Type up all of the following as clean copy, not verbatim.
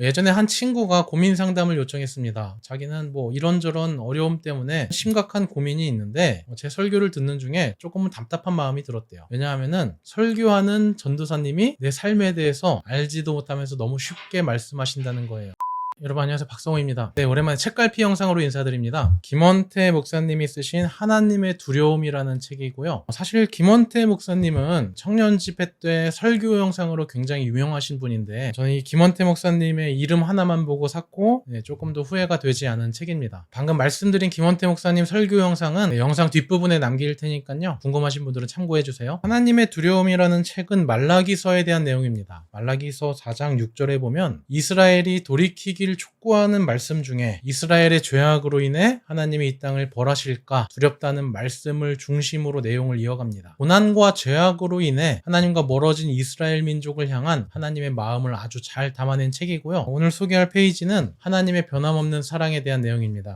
예전에 한 친구가 고민 상담을 요청했습니다. 자기는 뭐 이런저런 어려움 때문에 심각한 고민이 있는데 제 설교를 듣는 중에 조금은 답답한 마음이 들었대요. 왜냐하면은 설교하는 전도사님이 내 삶에 대해서 알지도 못하면서 너무 쉽게 말씀하신다는 거예요. 여러분 안녕하세요, 박성호입니다. 네, 오랜만에 책갈피 영상으로 인사드립니다. 김원태 목사님이 쓰신 하나님의 두려움이라는 책이고요. 사실 김원태 목사님은 청년 집회 때 설교 영상으로 굉장히 유명하신 분인데 저는 이 김원태 목사님의 이름 하나만 보고 샀고 조금도 후회가 되지 않은 책입니다. 방금 말씀드린 김원태 목사님 설교 영상은 영상 뒷부분에 남길 테니까요, 궁금하신 분들은 참고해주세요. 하나님의 두려움이라는 책은 말라기서에 대한 내용입니다. 말라기서 4장 6절에 보면 이스라엘이 돌이키길 촉구하는 말씀 중에 이스라엘의 죄악으로 인해 하나님이 이 땅을 벌하실까 두렵다는 말씀을 중심으로 내용을 이어갑니다. 고난과 죄악으로 인해 하나님과 멀어진 이스라엘 민족을 향한 하나님의 마음을 아주 잘 담아낸 책이고요. 오늘 소개할 페이지는 하나님의 변함없는 사랑에 대한 내용입니다.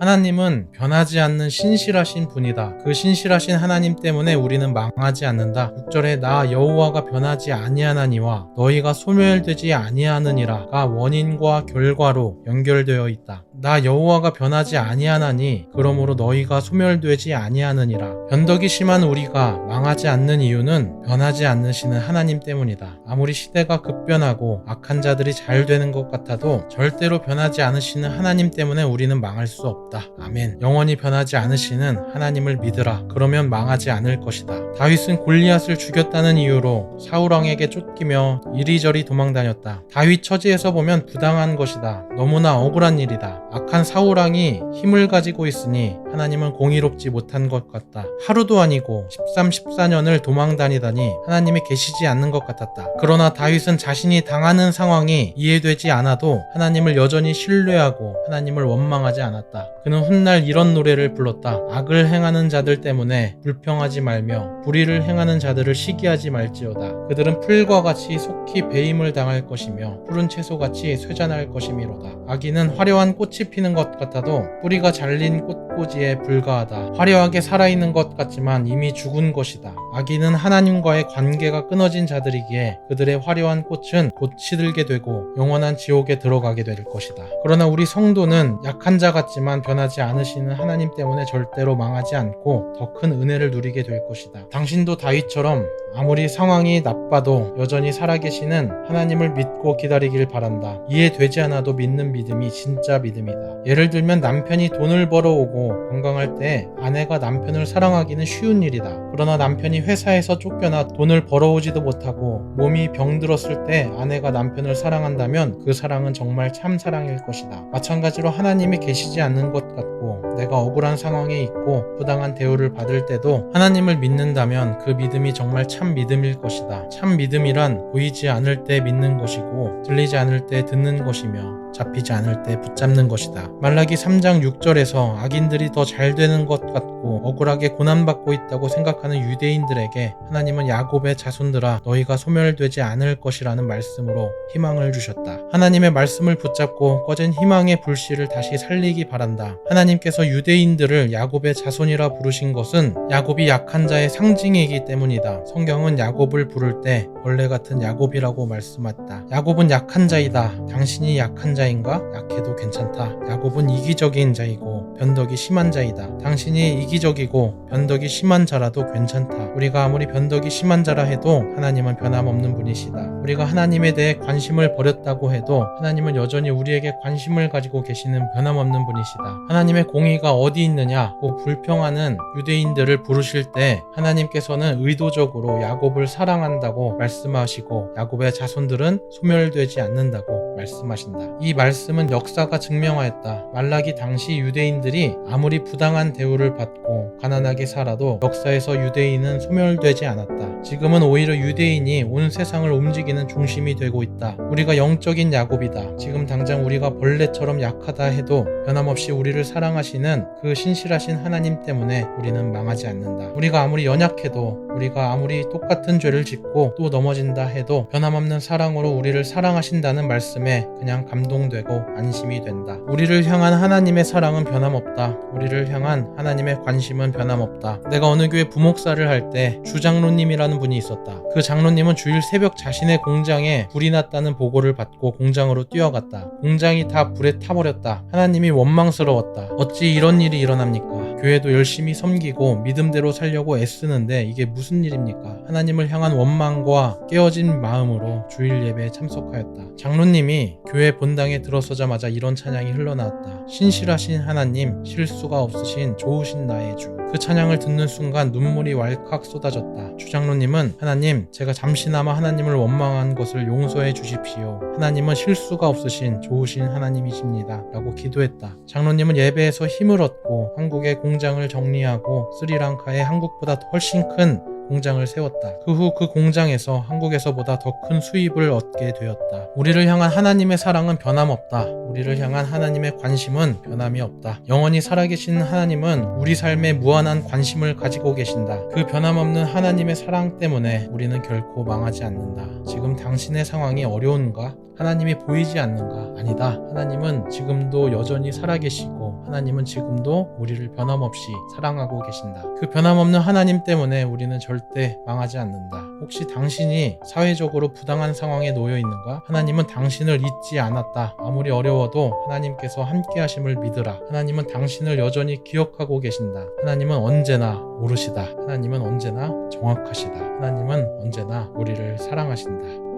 하나님은 변하지 않는 신실하신 분이다. 그 신실하신 하나님 때문에 우리는 망하지 않는다. 6절에 나 여호와가 변하지 아니하나니와 너희가 소멸되지 아니하느니라가 원인과 결과로 연결되어 있다. 나 여호와가 변하지 아니하나니 그러므로 너희가 소멸되지 아니하느니라. 변덕이 심한 우리가 망하지 않는 이유는 변하지 않으시는 하나님 때문이다. 아무리 시대가 급변하고 악한 자들이 잘 되는 것 같아도 절대로 변하지 않으시는 하나님 때문에 우리는 망할 수 없다. 아멘. 영원히 변하지 않으시는 하나님을 믿으라. 그러면 망하지 않을 것이다. 다윗은 골리앗을 죽였다는 이유로 사울왕에게 쫓기며 이리저리 도망다녔다. 다윗 처지에서 보면 부당한 것이다. 너무나 억울한 일이다. 악한 사울왕이 힘을 가지고 있으니 하나님은 공의롭지 못한 것 같다. 하루도 아니고 13, 14년을 도망다니다니 하나님이 계시지 않는 것 같았다. 그러나 다윗은 자신이 당하는 상황이 이해되지 않아도 하나님을 여전히 신뢰하고 하나님을 원망하지 않았다. 그는 훗날 이런 노래를 불렀다. 악을 행하는 자들 때문에 불평하지 말며 불의를 행하는 자들을 시기하지 말지어다. 그들은 풀과 같이 속히 배임을 당할 것이며 푸른 채소같이 쇠잔할 것이미로다. 악인은 화려한 꽃이 피는 것 같아도 뿌리가 잘린 꽃꽂이에 불과하다. 화려하게 살아있는 것 같지만 이미 죽은 것이다. 악인은 하나님과의 관계가 끊어진 자들이기에 그들의 화려한 꽃은 곧 시들게 되고 영원한 지옥에 들어가게 될 것이다. 그러나 우리 성도는 약한 자 같지만 변하지 않으시는 하나님 때문에 절대로 망하지 않고 더 큰 은혜를 누리게 될 것이다. 당신도 다윗처럼 아무리 상황이 나빠도 여전히 살아계시는 하나님을 믿고 기다리길 바란다. 이해되지 않아도 믿는 믿음이 진짜 믿음이다. 예를 들면 남편이 돈을 벌어오고 건강할 때 아내가 남편을 사랑하기는 쉬운 일이다. 그러나 남편이 회사에서 쫓겨나 돈을 벌어오지도 못하고 몸이 병들었을 때 아내가 남편을 사랑한다면 그 사랑은 정말 참 사랑일 것이다. 마찬가지로 하나님이 계시지 않는 것 같고 내가 억울한 상황에 있고 부당한 대우를 받을 때도 하나님을 믿는다면 그 믿음이 정말 참 믿음일 것이다. 참 믿음이란 보이지 않을 때 믿는 것이고 들리지 않을 때 듣는 것이며 잡히지 않을 때 붙잡는 것이다. 말라기 3장 6절에서 악인들이 더 잘 되는 것 같고 억울하게 고난받고 있다고 생각하는 유대인들에게 하나님은 야곱의 자손들아 너희가 소멸되지 않을 것이라는 말씀으로 희망을 주셨다. 하나님의 말씀을 붙잡고 꺼진 희망의 불씨를 다시 살리기 바란다. 하나님께서 유대인들을 야곱의 자손이라 부르신 것은 야곱이 약한 자의 상징이기 때문이다. 성경은 야곱을 부를 때 벌레 같은 야곱이라고 말씀했다. 야곱은 약한 자이다. 당신이 약한 자인가? 약해도 괜찮다. 야곱은 이기적인 자이고 변덕이 심한 자이다. 당신이 이기적이고 변덕이 심한 자라도 괜찮다. 우리가 아무리 변덕이 심한 자라 해도 하나님은 변함없는 분이시다. 우리가 하나님에 대해 관심을 버렸다고 해도 하나님은 여전히 우리에게 관심을 가지고 계시는 변함없는 분이시다. 하나님의 공의가 어디 있느냐고 불평하는 유대인들을 부르실 때 하나님께서는 의도적으로 야곱을 사랑한다고 말씀하시고 야곱의 자손들은 소멸되지 않는다고 말씀하신다. 이 말씀은 역사가 증명하였다. 말라기 당시 유대인들이 아무리 부당한 대우를 받고 가난하게 살아도 역사에서 유대인은 소멸되지 않았다. 지금은 오히려 유대인이 온 세상을 움직이는 중심이 되고 있다. 우리가 영적인 야곱이다. 지금 당장 우리가 벌레처럼 약하다 해도 변함없이 우리를 사랑하시는 그 신실하신 하나님 때문에 우리는 망하지 않는다. 우리가 아무리 연약해도 우리가 아무리 똑같은 죄를 짓고 또 넘어진다 해도 변함없는 사랑으로 우리를 사랑하신다는 말씀에 그냥 감동되고 안심이 된다. 우리를 향한 하나님의 사랑은 변함없다. 우리를 향한 하나님의 관심은 변함없다. 내가 어느 교회 부목사를 할 때 주장로님이라는 분이 있었다. 그 장로님은 주일 새벽 자신의 공장에 불이 났다는 보고를 받고 공장으로 뛰어갔다. 공장이 다 불에 타버렸다. 하나님이 원망스러웠다. 어찌 이런 일이 일어납니까? 교회도 열심히 섬기고 믿음대로 살려고 애쓰는데 이게 무슨 일입니까? 하나님을 향한 원망과 깨어진 마음으로 주일 예배에 참석하였다. 장로님이 교회 본당에 들어서자마자 이런 찬양이 흘러나왔다. 신실하신 하나님, 실수가 없으신 좋으신 나의 주. 그 찬양을 듣는 순간 눈물이 왈칵 쏟아졌다. 주장로님은 하나님, 제가 잠시나마 하나님을 원망한 것을 용서해 주십시오. 하나님은 실수가 없으신 좋으신 하나님이십니다. 라고 기도했다. 장로님은 예배에서 힘을 얻고 한국의 공장을 정리하고 스리랑카의 한국보다 훨씬 큰 공장을 세웠다. 그 후 그 공장에서 한국에서보다 더 큰 수입을 얻게 되었다. 우리를 향한 하나님의 사랑은 변함없다. 우리를 향한 하나님의 관심은 변함이 없다. 영원히 살아계신 하나님은 우리 삶에 무한한 관심을 가지고 계신다. 그 변함없는 하나님의 사랑 때문에 우리는 결코 망하지 않는다. 지금 당신의 상황이 어려운가? 하나님이 보이지 않는가? 아니다. 하나님은 지금도 여전히 살아계시고 하나님은 지금도 우리를 변함없이 사랑하고 계신다. 그 변함없는 하나님 때문에 우리는 절대 망하지 않는다. 혹시 당신이 사회적으로 부당한 상황에 놓여 있는가? 하나님은 당신을 잊지 않았다. 아무리 어려워도 하나님께서 함께 하심을 믿으라. 하나님은 당신을 여전히 기억하고 계신다. 하나님은 언제나 옳으시다. 하나님은 언제나 정확하시다. 하나님은 언제나 우리를 사랑하신다.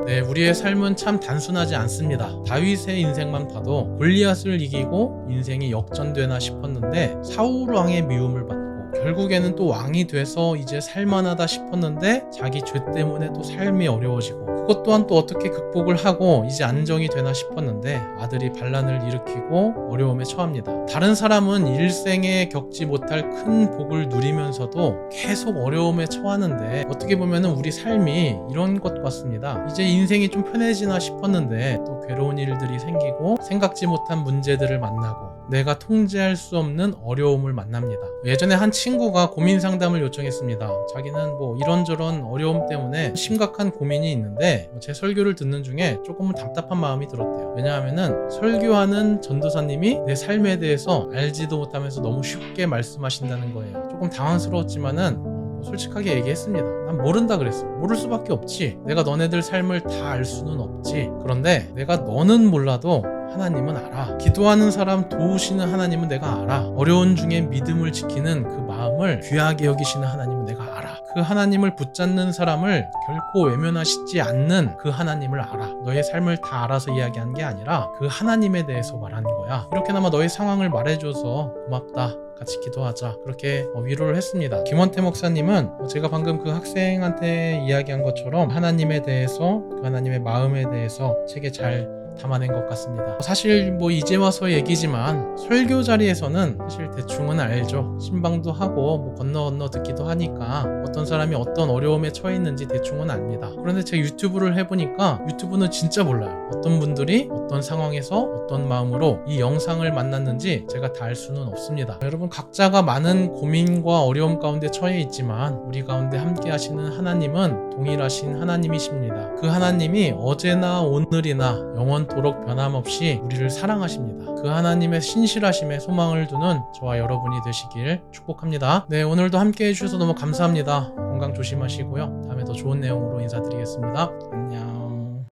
네, 우리의 삶은 참 단순하지 않습니다. 다윗의 인생만 봐도 골리앗을 이기고 인생이 역전되나 싶었는데 사울 왕의 미움을 받고 결국에는 또 왕이 돼서 이제 살만하다 싶었는데 자기 죄 때문에 또 삶이 어려워지고 그것 또한 또 어떻게 극복을 하고 이제 안정이 되나 싶었는데 아들이 반란을 일으키고 어려움에 처합니다. 다른 사람은 일생에 겪지 못할 큰 복을 누리면서도 계속 어려움에 처하는데 어떻게 보면 우리 삶이 이런 것 같습니다. 이제 인생이 좀 편해지나 싶었는데 또 괴로운 일들이 생기고 생각지 못한 문제들을 만나고 내가 통제할 수 없는 어려움을 만납니다. 예전에 한 친구가 고민 상담을 요청했습니다. 자기는 뭐 이런저런 어려움 때문에 심각한 고민이 있는데 제 설교를 듣는 중에 조금은 답답한 마음이 들었대요. 왜냐하면은 설교하는 전도사님이 내 삶에 대해서 알지도 못하면서 너무 쉽게 말씀하신다는 거예요. 조금 당황스러웠지만은 솔직하게 얘기했습니다. 난 모른다 그랬어. 모를 수밖에 없지. 내가 너네들 삶을 다 알 수는 없지. 그런데 내가 너는 몰라도 하나님은 알아. 기도하는 사람 도우시는 하나님은 내가 알아. 어려운 중에 믿음을 지키는 그 마음을 귀하게 여기시는 하나님은 내가 알아. 그 하나님을 붙잡는 사람을 결코 외면하시지 않는 그 하나님을 알아. 너의 삶을 다 알아서 이야기한 게 아니라 그 하나님에 대해서 말하는 거야. 이렇게나마 너의 상황을 말해줘서 고맙다. 같이 기도하자. 그렇게 위로를 했습니다. 김원태 목사님은 제가 방금 그 학생한테 이야기한 것처럼 하나님에 대해서 그 하나님의 마음에 대해서 책에 잘 담아낸 것 같습니다. 사실 뭐 이제 와서 얘기지만 설교 자리에서는 사실 대충은 알죠. 신방도 하고 뭐 건너 듣기도 하니까 어떤 사람이 어떤 어려움에 처해 있는지 대충은 압니다. 그런데 제가 유튜브를 해보니까 유튜브는 진짜 몰라요. 어떤 분들이 어떤 상황에서 어떤 마음으로 이 영상을 만났는지 제가 다 알 수는 없습니다. 여러분 각자가 많은 고민과 어려움 가운데 처해 있지만 우리 가운데 함께 하시는 하나님은 동일하신 하나님이십니다. 그 하나님이 어제나 오늘이나 영원토록 변함없이 우리를 사랑하십니다. 그 하나님의 신실하심에 소망을 두는 저와 여러분이 되시길 축복합니다. 네, 오늘도 함께 해주셔서 너무 감사합니다. 건강 조심하시고요. 다음에 더 좋은 내용으로 인사드리겠습니다. 안녕.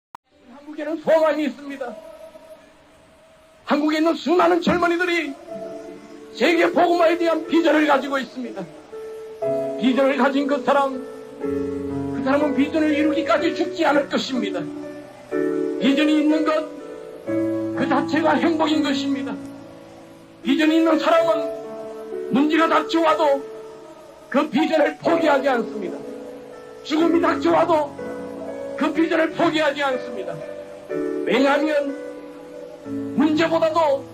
한국에는 소망이 있습니다. 한국에 있는 수많은 젊은이들이 세계 복음화에 대한 비전을 가지고 있습니다. 비전을 가진 그 사람은 비전을 이루기까지 죽지 않을 것입니다. 비전이 있는 것 그 자체가 행복인 것입니다. 비전이 있는 사람은 문제가 닥쳐와도 그 비전을 포기하지 않습니다. 죽음이 닥쳐와도 그 비전을 포기하지 않습니다. 왜냐하면 문제보다도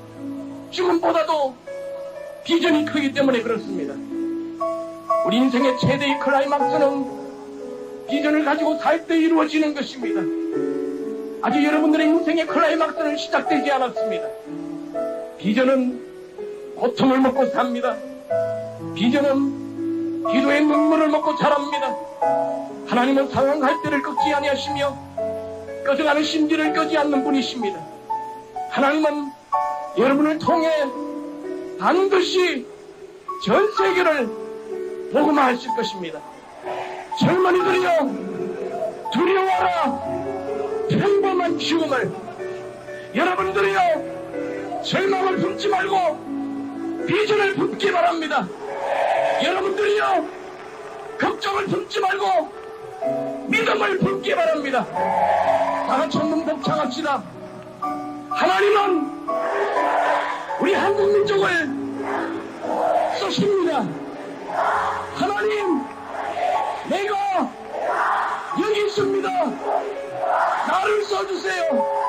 죽음보다도 비전이 크기 때문에 그렇습니다. 우리 인생의 최대의 클라이막스는 비전을 가지고 살 때 이루어지는 것입니다. 아직 여러분들의 인생의 클라이막스는 시작되지 않았습니다. 비전은 고통을 먹고 삽니다. 비전은 기도의 눈물을 먹고 자랍니다. 하나님은 상황할 때를 꺾지 아니하시며 꺼져가는 심지를 끄지 않는 분이십니다. 하나님은 여러분을 통해 반드시 전 세계를 복음화하실 것입니다. 젊은이들이여, 두려워하라 평범한 죽음을. 여러분들이여, 절망을 품지 말고 비전을 품기 바랍니다. 여러분들이여, 걱정을 품지 말고 믿음을 품기 바랍니다. 다같이 한번 복창합시다. 하나님은 우리 한국 민족을 쓰십니다. 하나님, 내가 여기 있습니다. 나를 써주세요.